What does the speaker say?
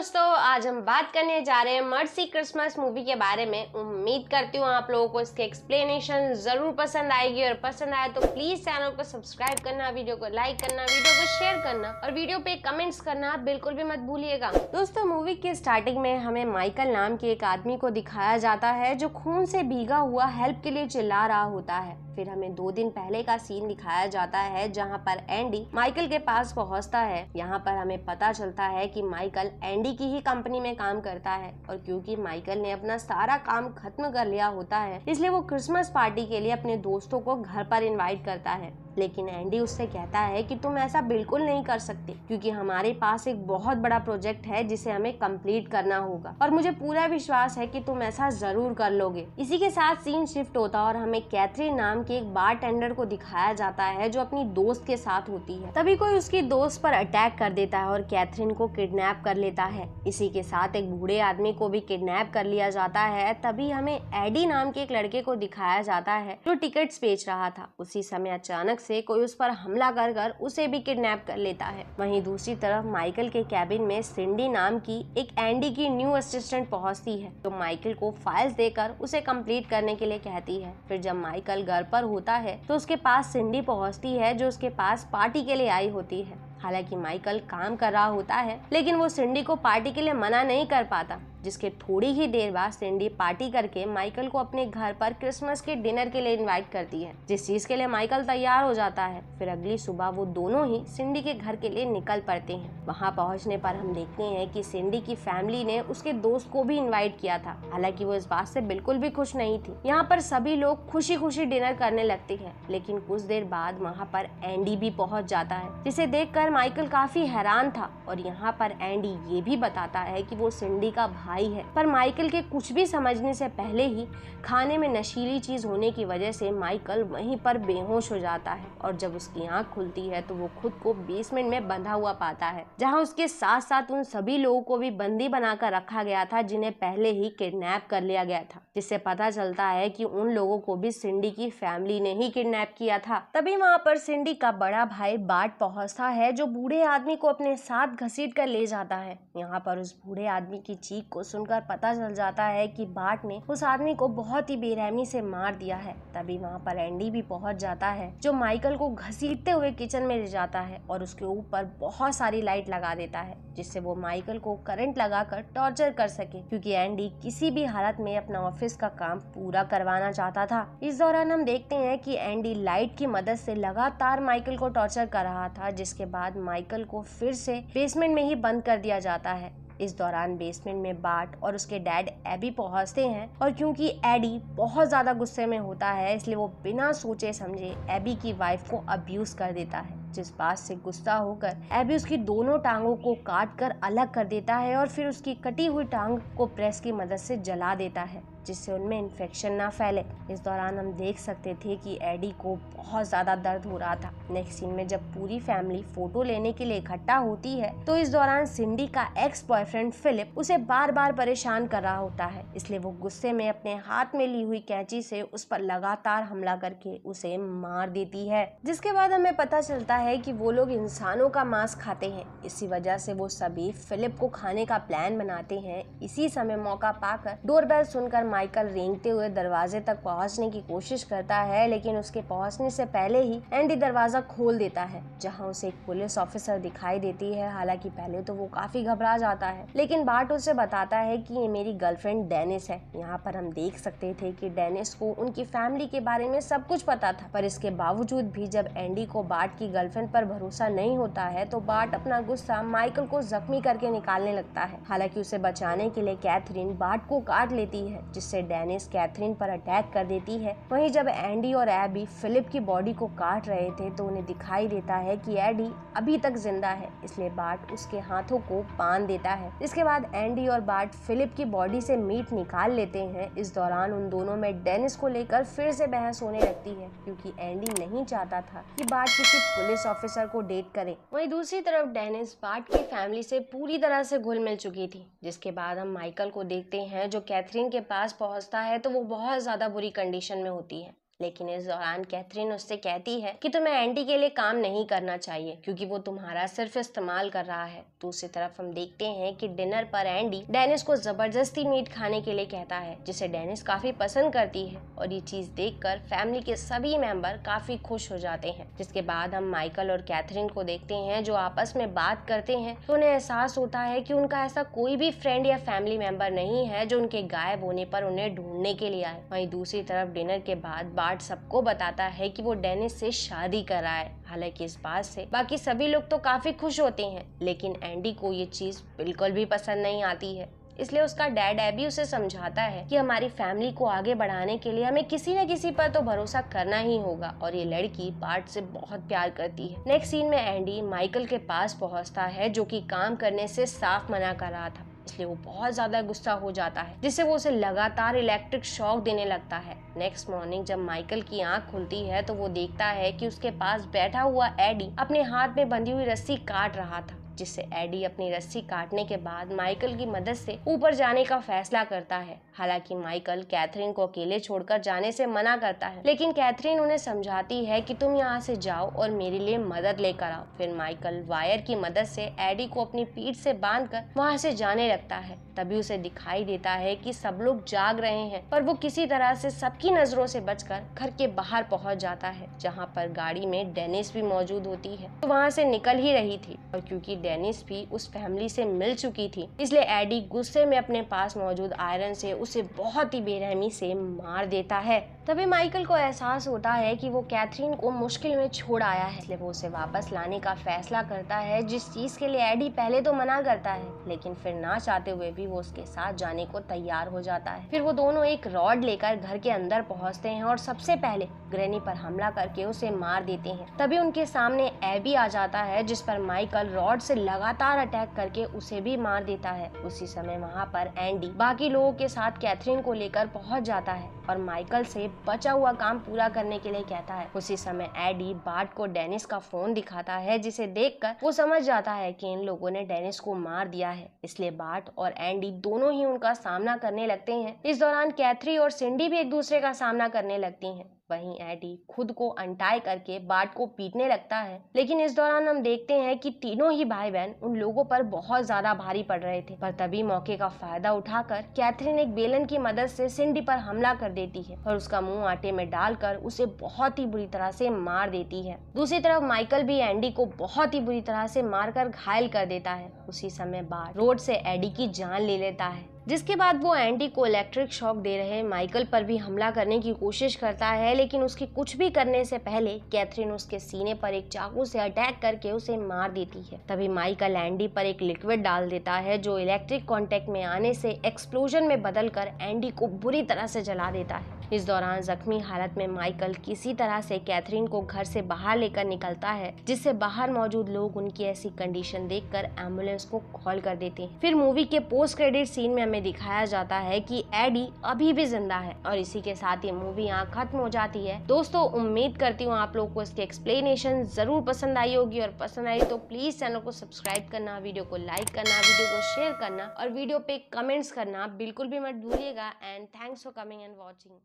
दोस्तों, आज हम बात करने जा रहे हैं मर्सी क्रिसमस मूवी के बारे में। उम्मीद करती हूँ आप लोगों को इसके एक्सप्लेनेशन जरूर पसंद आएगी और पसंद आए तो प्लीज चैनल को सब्सक्राइब करना, वीडियो को लाइक करना, वीडियो को शेयर करना और वीडियो पे कमेंट्स करना बिल्कुल भी मत भूलिएगा। दोस्तों, मूवी की स्टार्टिंग में हमें माइकल नाम के एक आदमी को दिखाया जाता है जो खून से भीगा हुआ हेल्प के लिए चिल्ला रहा होता है। फिर हमें 2 दिन पहले का सीन दिखाया जाता है जहाँ पर एंडी माइकल के पास पहुँचता है। यहाँ पर हमें पता चलता है कि माइकल एंडी की ही कंपनी में काम करता है और क्योंकि माइकल ने अपना सारा काम खत्म कर लिया होता है इसलिए वो क्रिसमस पार्टी के लिए अपने दोस्तों को घर पर इनवाइट करता है। लेकिन एंडी उससे कहता है कि तुम ऐसा बिल्कुल नहीं कर सकते क्योंकि हमारे पास एक बहुत बड़ा प्रोजेक्ट है जिसे हमें कंप्लीट करना होगा और मुझे पूरा विश्वास है कि तुम ऐसा जरूर कर लोगे। इसी के साथ सीन शिफ्ट होता और हमें कैथरीन नाम के एक बारटेंडर को दिखाया जाता है जो अपनी दोस्त के साथ होती है। तभी कोई उसकी दोस्त पर अटैक कर देता है और कैथरीन को किडनैप कर लेता है। इसी के साथ एक बूढ़े आदमी को भी किडनैप कर लिया जाता है। तभी हमें एडी नाम के एक लड़के को दिखाया जाता है जो टिकट्स बेच रहा था। उसी समय अचानक से कोई उस पर हमला कर उसे भी किडनैप कर लेता है। वहीं दूसरी तरफ माइकल के कैबिन में सिंडी नाम की एक एंडी की न्यू असिस्टेंट पहुंचती है जो माइकल को फाइल्स देकर उसे कंप्लीट करने के लिए कहती है। फिर जब माइकल घर पर होता है तो उसके पास सिंडी पहुंचती है जो उसके पास पार्टी के लिए आई होती है। हालांकि माइकल काम कर रहा होता है लेकिन वो सिंडी को पार्टी के लिए मना नहीं कर पाता, जिसके थोड़ी ही देर बाद सिंडी पार्टी करके माइकल को अपने घर पर क्रिसमस के डिनर के लिए इनवाइट करती है, जिस चीज के लिए माइकल तैयार हो जाता है। फिर अगली सुबह वो दोनों ही सिंडी के घर के लिए निकल पड़ते हैं। वहाँ पहुँचने पर हम देखते हैं कि सिंडी की फैमिली ने उसके दोस्त को भी इन्वाइट किया था। हालांकि वो इस बात से बिल्कुल भी खुश नहीं थी। यहाँ पर सभी लोग खुशी खुशी डिनर करने लगते हैं, लेकिन कुछ देर बाद वहाँ पर एंडी भी पहुँच जाता है, जिसे देखकर माइकल काफी हैरान था। और यहाँ पर एंडी ये भी बताता है कि वो सिंडी का भाई है, पर माइकल के कुछ भी समझने से पहले ही खाने में नशीली चीज होने की वजह से माइकल वहीं पर बेहोश हो जाता है और जब उसकी आंख खुलती है तो वो खुद को बेसमेंट में बंधा हुआ पाता है, जहां उसके साथ साथ उन सभी लोगों को भी बंदी बनाकर रखा गया था जिन्हें पहले ही किडनैप कर लिया गया था। जिससे पता चलता है कि उन लोगों को भी सिंडी की फैमिली ने ही किडनैप किया था। तभी वहाँ पर सिंडी का बड़ा भाई बार्ट पहुँचता है जो बूढ़े आदमी को अपने साथ घसीट कर ले जाता है। यहाँ पर उस बूढ़े आदमी की चीख को सुनकर पता चल जाता है कि बार्ट ने उस आदमी को बहुत ही बेरहमी से मार दिया है। तभी वहाँ पर एंडी भी पहुँच जाता है जो माइकल को घसीटते हुए किचन में ले जाता है और उसके ऊपर बहुत सारी लाइट लगा देता है, जिससे वो माइकल को करंट लगाकर टॉर्चर कर सके, क्योंकि एंडी किसी भी हालत में अपना ऑफिस का काम पूरा करवाना चाहता था। इस दौरान हम देखते हैं कि एंडी लाइट की मदद से लगातार माइकल को टॉर्चर कर रहा था, जिसके बाद माइकल को फिर से बेसमेंट में ही बंद कर दिया जाता है। इस दौरान बेसमेंट में बार्ट और उसके डैड एबी पहुंचते हैं और क्योंकि एडी बहुत ज्यादा गुस्से में होता है इसलिए वो बिना सोचे समझे एबी की वाइफ को अब्यूज कर देता है, जिस बात से गुस्सा होकर एबी उसकी दोनों टांगों को काट कर अलग कर देता है और फिर उसकी कटी हुई टांग को प्रेस की मदद से जला देता है, जिससे उनमें इन्फेक्शन ना फैले। इस दौरान हम देख सकते थे कि एडी को बहुत ज्यादा दर्द हो रहा था। नेक्स्ट सीन में जब पूरी फैमिली फोटो लेने के लिए इकट्ठा होती है तो इस दौरान सिंडी का एक्स बॉयफ्रेंड फिलिप उसे बार बार परेशान कर रहा होता है, इसलिए वो गुस्से में अपने हाथ में ली हुई कैंची से उस पर लगातार हमला करके उसे मार देती है। जिसके बाद हमें पता चलता है कि वो लोग इंसानों का मांस खाते हैं, इसी वजह से वो सभी फिलिप को खाने का प्लान बनाते हैं। इसी समय मौका पाकर डोरबेल सुनकर माइकल रेंगते हुए दरवाजे तक पहुंचने की कोशिश करता है, लेकिन उसके पहुंचने से पहले ही एंडी दरवाजा खोल देता है, जहां उसे एक पुलिस ऑफिसर दिखाई देती है। हालांकि पहले तो वो काफी घबरा जाता है, लेकिन बार्ट उसे बताता है कि ये मेरी गर्लफ्रेंड डेनिस है। यहाँ पर हम देख सकते थे कि डेनिस को उनकी फैमिली के बारे में सब कुछ पता था, पर इसके बावजूद भी जब एंडी को बार्ट की गर्लफ्रेंड पर भरोसा नहीं होता है तो बार्ट अपना गुस्सा माइकल को जख्मी करके निकालने लगता है। हालांकि उसे बचाने के लिए कैथरीन बार्ट को काट लेती है, जिससे डेनिस कैथरीन पर अटैक कर देती है। वहीं जब एंडी और एबी फिलिप की बॉडी को काट रहे थे तो उन्हें दिखाई देता है कि एडी अभी तक जिंदा है, इसलिए बार्ट उसके हाथों को बांध देता है। इसके बाद एंडी और बार्ट फिलिप की बॉडी से मीट निकाल लेते हैं। इस दौरान उन दोनों में डेनिस को लेकर फिर से बहस होने लगती है, क्योंकि एंडी नहीं चाहता था कि बार्ट किसी पुलिस ऑफिसर को डेट करे। वहीं दूसरी तरफ डेनिस बार्ट की फैमिली से पूरी तरह से घुल मिल चुकी थी। जिसके बाद हम माइकल को देखते हैं जो कैथरीन के पास पहुंचता है तो वो बहुत ज्यादा बुरी कंडीशन में होती है। लेकिन इस दौरान कैथरीन उससे कहती है कि तुम्हें एंडी के लिए काम नहीं करना चाहिए क्योंकि वो तुम्हारा सिर्फ इस्तेमाल कर रहा है। दूसरी तरफ हम देखते हैं कि डिनर पर एंडी डेनिस को जबरदस्ती मीट खाने के लिए कहता है, जिसे डेनिस काफी पसंद करती है और ये चीज देखकर फैमिली के सभी मेंबर काफी खुश हो जाते हैं। जिसके बाद हम माइकल और कैथरीन को देखते हैं जो आपस में बात करते हैं, तो उन्हें एहसास होता है कि उनका ऐसा कोई भी फ्रेंड या फैमिली मेंबर नहीं है जो उनके गायब होने पर उन्हें ढूंढने के लिए आए। वहीं दूसरी तरफ डिनर के बाद बार्ट सबको बताता है कि वो डेनिस से शादी कर रहा है। हालांकि इस बात से बाकी सभी लोग तो काफी खुश होते हैं, लेकिन एंडी को ये चीज बिल्कुल भी पसंद नहीं आती है। इसलिए उसका डैड एबी उसे समझाता है कि हमारी फैमिली को आगे बढ़ाने के लिए हमें किसी न किसी पर तो भरोसा करना ही होगा और ये लड़की बार्ट से बहुत प्यार करती है। नेक्स्ट सीन में एंडी माइकल के पास पहुंचता है जो कि काम करने से साफ मना कर रहा था, इसलिए वो बहुत ज्यादा गुस्सा हो जाता है जिससे वो उसे लगातार इलेक्ट्रिक शॉक देने लगता है। नेक्स्ट मॉर्निंग जब माइकल की आंख खुलती है तो वो देखता है कि उसके पास बैठा हुआ एडी अपने हाथ में बंधी हुई रस्सी काट रहा था, जिससे एडी अपनी रस्सी काटने के बाद माइकल की मदद से ऊपर जाने का फैसला करता है। हालांकि माइकल कैथरीन को अकेले छोड़कर जाने से मना करता है, लेकिन कैथरीन उन्हें समझाती है कि तुम यहाँ से जाओ और मेरे लिए मदद लेकर आओ। फिर माइकल वायर की मदद से एडी को अपनी पीठ से बांधकर वहाँ से जाने लगता है। तभी उसे दिखाई देता है कि सब लोग जाग रहे हैं, पर वो किसी तरह से सबकी नजरों से बचकर घर के बाहर पहुंच जाता है, जहाँ पर गाड़ी में डेनिस भी मौजूद होती है, तो वहाँ से निकल ही रही थी। और क्योंकि डेनिस भी उस फैमिली से मिल चुकी थी, इसलिए एडी गुस्से में अपने पास मौजूद आयरन से उसे बहुत ही बेरहमी से मार देता है। तभी माइकल को एहसास होता है कि वो कैथरीन को मुश्किल में छोड़ आया है, इसलिए वो उसे वापस लाने का फैसला करता है, जिस चीज के लिए एडी पहले तो मना करता है, लेकिन फिर ना चाहते हुए भी वो उसके साथ जाने को तैयार हो जाता है। फिर वो दोनों एक रॉड लेकर घर के अंदर पहुंचते हैं और सबसे पहले ग्रैनी पर हमला करके उसे मार देते हैं। तभी उनके सामने एबी आ जाता है, जिस पर माइकल रॉड से लगातार अटैक करके उसे भी मार देता है। उसी समय वहाँ पर एंडी बाकी लोगों के साथ कैथरीन को लेकर पहुंच जाता है और माइकल से बचा हुआ काम पूरा करने के लिए कहता है। उसी समय एडी बार्ट को डेनिस का फोन दिखाता है, जिसे देखकर वो समझ जाता है कि इन लोगों ने डेनिस को मार दिया है, इसलिए बार्ट और एंडी दोनों ही उनका सामना करने लगते हैं। इस दौरान कैथरी और सिंडी भी एक दूसरे का सामना करने लगती हैं। वहीं एडी खुद को अनटाई करके बार्ट को पीटने लगता है, लेकिन इस दौरान हम देखते हैं कि तीनों ही भाई बहन उन लोगों पर बहुत ज्यादा भारी पड़ रहे थे। पर तभी मौके का फायदा उठाकर कैथरीन एक बेलन की मदद से सिंडी पर हमला कर देती है और उसका मुंह आटे में डालकर उसे बहुत ही बुरी तरह से मार देती है। दूसरी तरफ माइकल भी एंडी को बहुत ही बुरी तरह से मारकर घायल कर देता है। उसी समय बार्ट रोड से एडी की जान ले लेता है, जिसके बाद वो एंडी को इलेक्ट्रिक शॉक दे रहे माइकल पर भी हमला करने की कोशिश करता है, लेकिन उसके कुछ भी करने से पहले कैथरीन उसके सीने पर एक चाकू से अटैक करके उसे मार देती है। तभी माइकल एंडी पर एक लिक्विड डाल देता है जो इलेक्ट्रिक कांटेक्ट में आने से एक्सप्लोजन में बदलकर एंडी को बुरी तरह से जला देता है। इस दौरान जख्मी हालत में माइकल किसी तरह से कैथरीन को घर से बाहर लेकर निकलता है, जिससे बाहर मौजूद लोग उनकी ऐसी कंडीशन देखकर एम्बुलेंस को कॉल कर देते हैं। फिर मूवी के पोस्ट क्रेडिट सीन में हमें दिखाया जाता है कि एडी अभी भी जिंदा है और इसी के साथ ये मूवी यहाँ खत्म हो जाती है। दोस्तों, उम्मीद करती हूँ आप लोगों को इसकी एक्सप्लेनेशन जरूर पसंद आई होगी, और पसंद आई तो प्लीज चैनल को सब्सक्राइब करना, वीडियो को लाइक करना, वीडियो को शेयर करना और वीडियो पे कमेंट्स करना बिल्कुल भी मत भूलिएगा। And thanks for coming and watching.